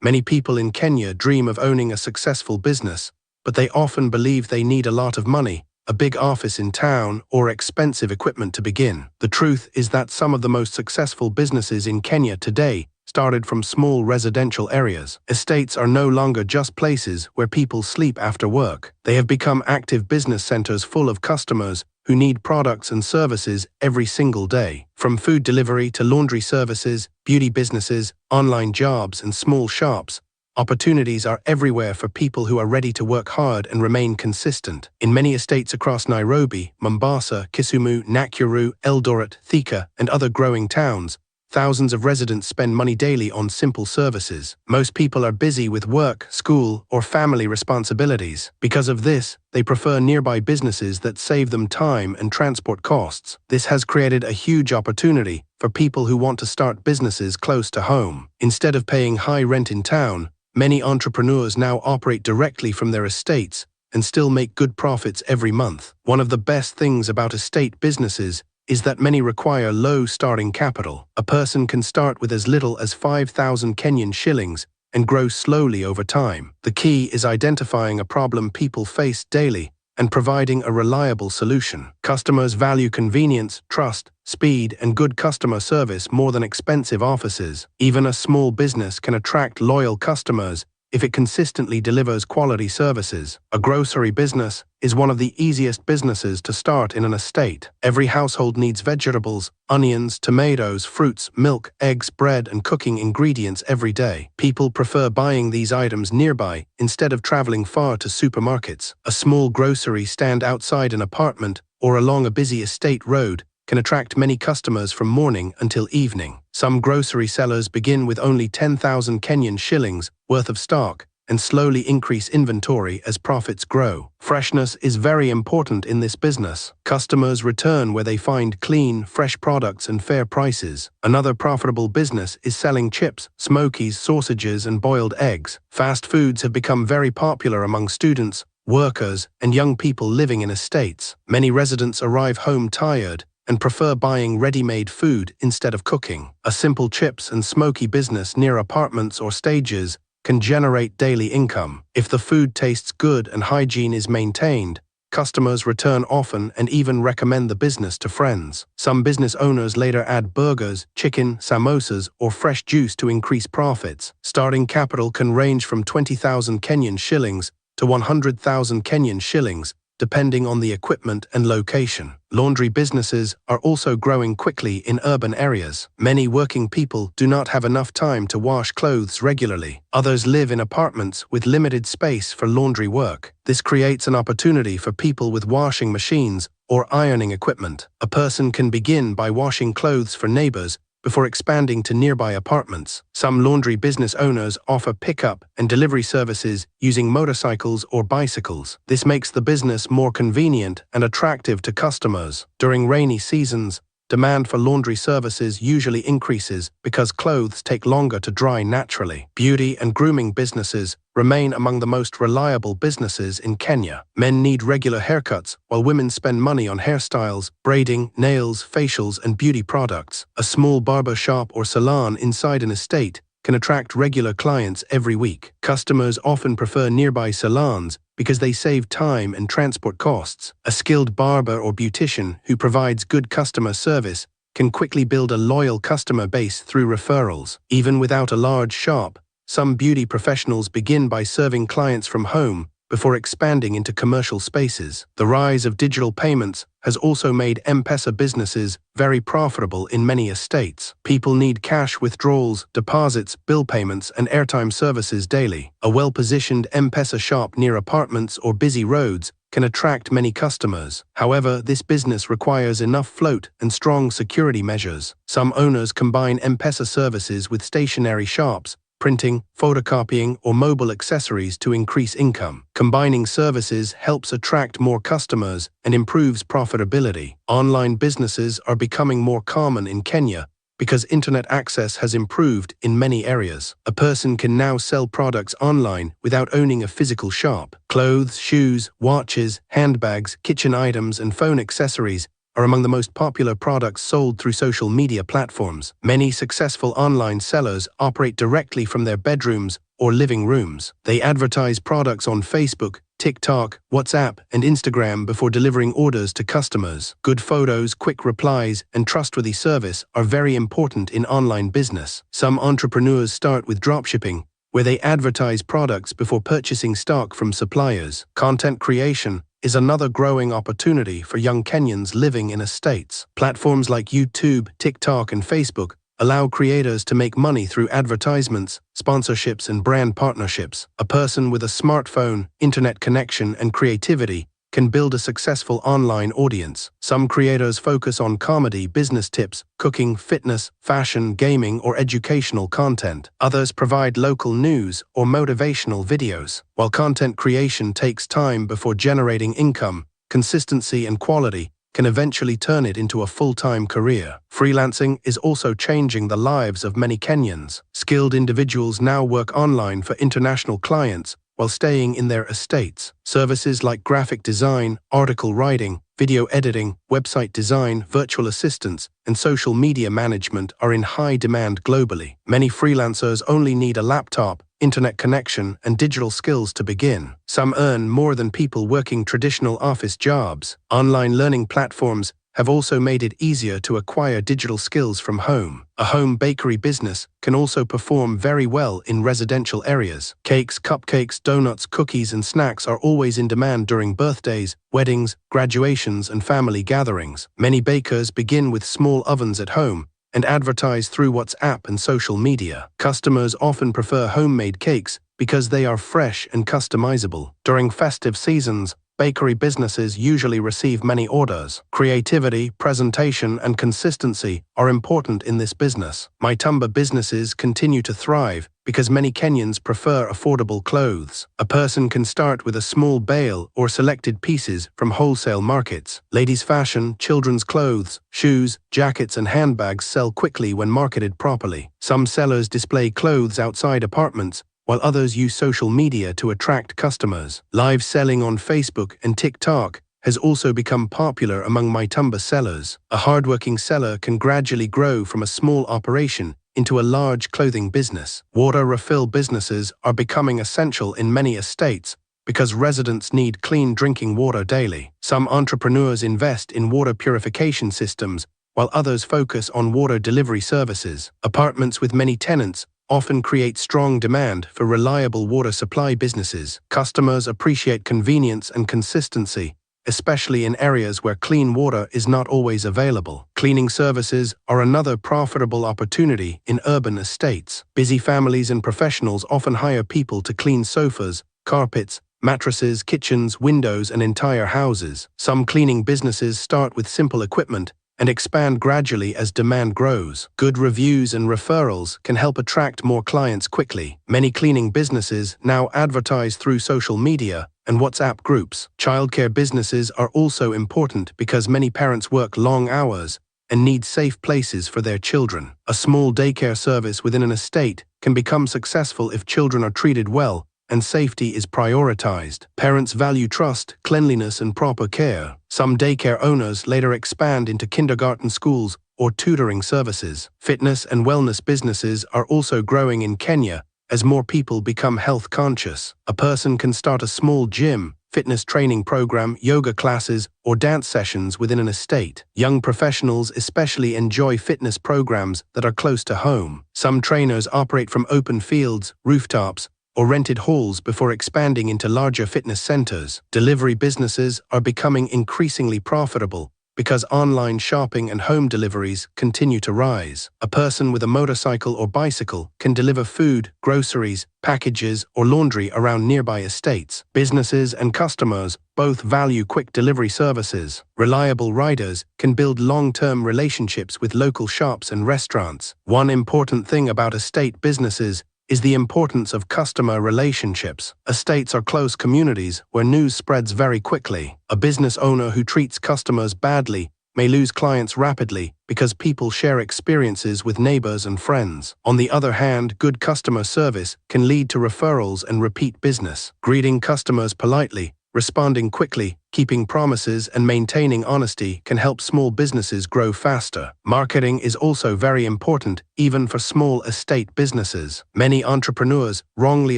Many people in Kenya dream of owning a successful business, but they often believe they need a lot of money, a big office in town, or expensive equipment to begin. The truth is that some of the most successful businesses in Kenya today started from small residential areas. Estates are no longer just places where people sleep after work. They have become active business centers full of customers who need products and services every single day. From food delivery to laundry services, beauty businesses, online jobs, and small shops, opportunities are everywhere for people who are ready to work hard and remain consistent. In many estates across Nairobi, Mombasa, Kisumu, Nakuru, Eldoret, Thika, and other growing towns, thousands of residents spend money daily on simple services. Most people are busy with work, school, or family responsibilities. Because of this, they prefer nearby businesses that save them time and transport costs. This has created a huge opportunity for people who want to start businesses close to home. Instead of paying high rent in town, many entrepreneurs now operate directly from their estates and still make good profits every month. One of the best things about estate businesses is that many require low starting capital. A person can start with as little as 5,000 Kenyan shillings and grow slowly over time. The key is identifying a problem people face daily and providing a reliable solution. Customers value convenience, trust, speed, and good customer service more than expensive offices. Even a small business can attract loyal customers if it consistently delivers quality services. A grocery business is one of the easiest businesses to start in an estate. Every household needs vegetables, onions, tomatoes, fruits, milk, eggs, bread, and cooking ingredients every day. People prefer buying these items nearby instead of traveling far to supermarkets. A small grocery stand outside an apartment or along a busy estate road can attract many customers from morning until evening. Some grocery sellers begin with only 10,000 Kenyan shillings worth of stock and slowly increase inventory as profits grow. Freshness is very important in this business. Customers return where they find clean, fresh products and fair prices. Another profitable business is selling chips, smokies, sausages, and boiled eggs. Fast foods have become very popular among students, workers, and young people living in estates. Many residents arrive home tired and prefer buying ready-made food instead of cooking. A simple chips and smoky business near apartments or stages can generate daily income. If the food tastes good and hygiene is maintained, customers return often and even recommend the business to friends. Some business owners later add burgers, chicken, samosas, or fresh juice to increase profits. Starting capital can range from 20,000 Kenyan shillings to 100,000 Kenyan shillings, depending on the equipment and location. Laundry businesses are also growing quickly in urban areas. Many working people do not have enough time to wash clothes regularly. Others live in apartments with limited space for laundry work. This creates an opportunity for people with washing machines or ironing equipment. A person can begin by washing clothes for neighbors before expanding to nearby apartments. Some laundry business owners offer pickup and delivery services using motorcycles or bicycles. This makes the business more convenient and attractive to customers. During rainy seasons, demand for laundry services usually increases because clothes take longer to dry naturally. Beauty and grooming businesses remain among the most reliable businesses in Kenya. Men need regular haircuts, while women spend money on hairstyles, braiding, nails, facials, and beauty products. A small barber shop or salon inside an estate can attract regular clients every week. Customers often prefer nearby salons because they save time and transport costs. A skilled barber or beautician who provides good customer service can quickly build a loyal customer base through referrals. Even without a large shop, some beauty professionals begin by serving clients from home before expanding into commercial spaces. The rise of digital payments has also made M-Pesa businesses very profitable in many estates. People need cash withdrawals, deposits, bill payments, and airtime services daily. A well-positioned M-Pesa shop near apartments or busy roads can attract many customers. However, this business requires enough float and strong security measures. Some owners combine M-Pesa services with stationary shops, printing, photocopying, or mobile accessories to increase income. Combining services helps attract more customers and improves profitability. Online businesses are becoming more common in Kenya because internet access has improved in many areas. A person can now sell products online without owning a physical shop. Clothes, shoes, watches, handbags, kitchen items, and phone accessories are among the most popular products sold through social media platforms. Many successful online sellers operate directly from their bedrooms or living rooms. They advertise products on Facebook, TikTok, WhatsApp, and Instagram before delivering orders to customers. Good photos, quick replies, and trustworthy service are very important in online business. Some entrepreneurs start with dropshipping, where they advertise products before purchasing stock from suppliers. Content creation is another growing opportunity for young Kenyans living in estates. Platforms like YouTube, TikTok, and Facebook allow creators to make money through advertisements, sponsorships, and brand partnerships. A person with a smartphone, internet connection, and creativity can build a successful online audience. Some creators focus on comedy, business tips, cooking, fitness, fashion, gaming, or educational content. Others provide local news or motivational videos. While content creation takes time before generating income, consistency and quality can eventually turn it into a full-time career. Freelancing is also changing the lives of many Kenyans. Skilled individuals now work online for international clients while staying in their estates. Services like graphic design, article writing, video editing, website design, virtual assistants, and social media management are in high demand globally. Many freelancers only need a laptop, internet connection, and digital skills to begin. Some earn more than people working traditional office jobs. Online learning platforms have also made it easier to acquire digital skills from home. A home bakery business can also perform very well in residential areas. Cakes, cupcakes, donuts, cookies, and snacks are always in demand during birthdays, weddings, graduations, and family gatherings. Many bakers begin with small ovens at home and advertise through WhatsApp and social media. Customers often prefer homemade cakes because they are fresh and customizable. During festive seasons, bakery businesses usually receive many orders. Creativity, presentation, and consistency are important in this business. Mitumba businesses continue to thrive because many Kenyans prefer affordable clothes. A person can start with a small bale or selected pieces from wholesale markets. Ladies' fashion, children's clothes, shoes, jackets, and handbags sell quickly when marketed properly. Some sellers display clothes outside apartments, while others use social media to attract customers. Live selling on Facebook and TikTok has also become popular among mitumba sellers. A hardworking seller can gradually grow from a small operation into a large clothing business. Water refill businesses are becoming essential in many estates because residents need clean drinking water daily. Some entrepreneurs invest in water purification systems, while others focus on water delivery services. Apartments with many tenants often create strong demand for reliable water supply businesses. Customers appreciate convenience and consistency, especially in areas where clean water is not always available. Cleaning services are another profitable opportunity in urban estates. Busy families and professionals often hire people to clean sofas, carpets, mattresses, kitchens, windows, and entire houses. Some cleaning businesses start with simple equipment and expand gradually as demand grows. Good reviews and referrals can help attract more clients quickly. Many cleaning businesses now advertise through social media and WhatsApp groups. Childcare businesses are also important because many parents work long hours and need safe places for their children. A small daycare service within an estate can become successful if children are treated well and safety is prioritized. Parents value trust, cleanliness, and proper care. Some daycare owners later expand into kindergarten schools or tutoring services. Fitness and wellness businesses are also growing in Kenya as more people become health conscious. A person can start a small gym, fitness training program, yoga classes, or dance sessions within an estate. Young professionals especially enjoy fitness programs that are close to home. Some trainers operate from open fields, rooftops, or rented halls before expanding into larger fitness centers. Delivery businesses are becoming increasingly profitable because online shopping and home deliveries continue to rise. A person with a motorcycle or bicycle can deliver food, groceries, packages, or laundry around nearby estates. Businesses and customers both value quick delivery services. Reliable riders can build long-term relationships with local shops and restaurants. One important thing about estate businesses is the importance of customer relationships. Estates are close communities where news spreads very quickly. A business owner who treats customers badly may lose clients rapidly because people share experiences with neighbors and friends. On the other hand, good customer service can lead to referrals and repeat business. Greeting customers politely, Responding quickly, keeping promises, and maintaining honesty can help small businesses grow faster. Marketing is also very important, even for small estate businesses. Many entrepreneurs wrongly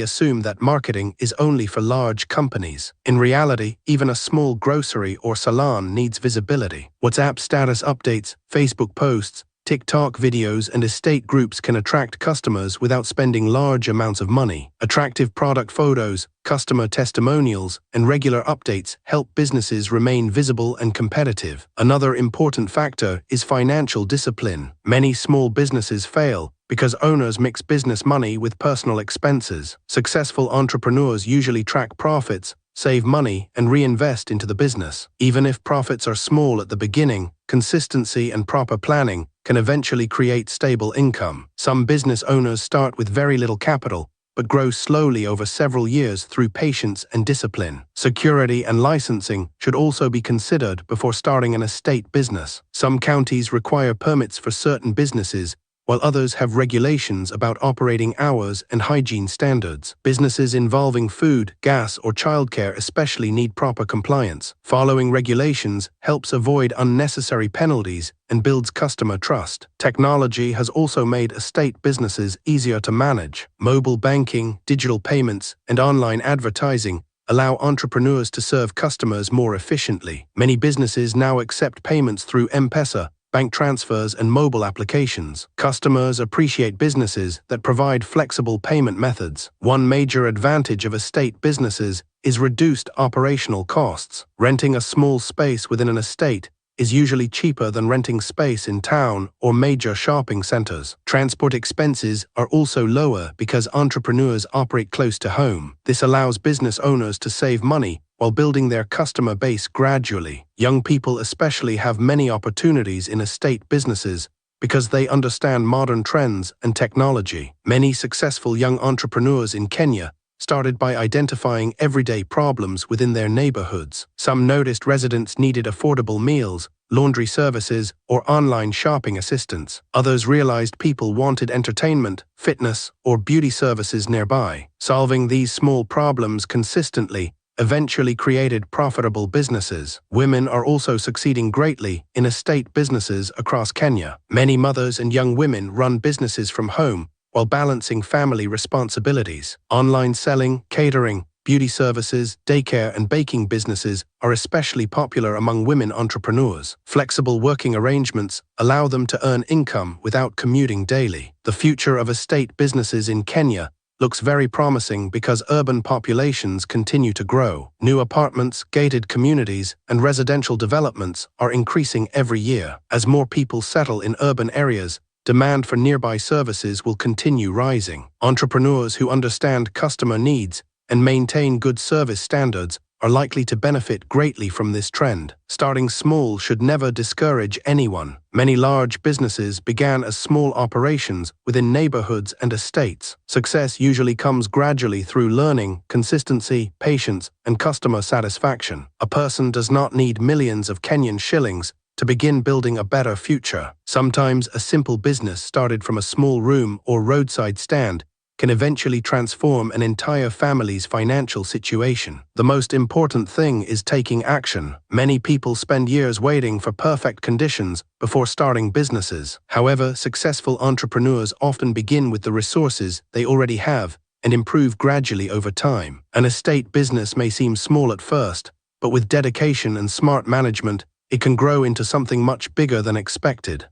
assume that marketing is only for large companies. In reality, even a small grocery or salon needs visibility. WhatsApp status updates, Facebook posts, TikTok videos, and estate groups can attract customers without spending large amounts of money. Attractive product photos, customer testimonials, and regular updates help businesses remain visible and competitive. Another important factor is financial discipline. Many small businesses fail because owners mix business money with personal expenses. Successful entrepreneurs usually track profits, save money, and reinvest into the business. Even if profits are small at the beginning, consistency and proper planning can eventually create stable income. Some business owners start with very little capital, but grow slowly over several years through patience and discipline. Security and licensing should also be considered before starting an estate business. Some counties require permits for certain businesses, while others have regulations about operating hours and hygiene standards. Businesses involving food, gas, or childcare especially need proper compliance. Following regulations helps avoid unnecessary penalties and builds customer trust. Technology has also made estate businesses easier to manage. Mobile banking, digital payments, and online advertising allow entrepreneurs to serve customers more efficiently. Many businesses now accept payments through M-Pesa, bank transfers, and mobile applications. Customers appreciate businesses that provide flexible payment methods. One major advantage of estate businesses is reduced operational costs. Renting a small space within an estate is usually cheaper than renting space in town or major shopping centers. Transport expenses are also lower because entrepreneurs operate close to home. This allows business owners to save money while building their customer base gradually. Young people especially have many opportunities in estate businesses because they understand modern trends and technology. Many successful young entrepreneurs in Kenya started by identifying everyday problems within their neighborhoods. Some noticed residents needed affordable meals, laundry services, or online shopping assistance. Others realized people wanted entertainment, fitness, or beauty services nearby. Solving these small problems consistently eventually created profitable businesses. Women are also succeeding greatly in estate businesses across Kenya. Many mothers and young women run businesses from home while balancing family responsibilities. Online selling, catering, beauty services, daycare, and baking businesses are especially popular among women entrepreneurs. Flexible working arrangements allow them to earn income without commuting daily. The future of estate businesses in Kenya looks very promising because urban populations continue to grow. New apartments, gated communities, and residential developments are increasing every year. As more people settle in urban areas, demand for nearby services will continue rising. Entrepreneurs who understand customer needs and maintain good service standards are likely to benefit greatly from this trend. Starting small should never discourage anyone. Many large businesses began as small operations within neighborhoods and estates. Success usually comes gradually through learning, consistency, patience, and customer satisfaction. A person does not need millions of Kenyan shillings to begin building a better future. Sometimes a simple business started from a small room or roadside stand can eventually transform an entire family's financial situation. The most important thing is taking action. Many people spend years waiting for perfect conditions before starting businesses. However, successful entrepreneurs often begin with the resources they already have and improve gradually over time. An estate business may seem small at first, but with dedication and smart management, it can grow into something much bigger than expected.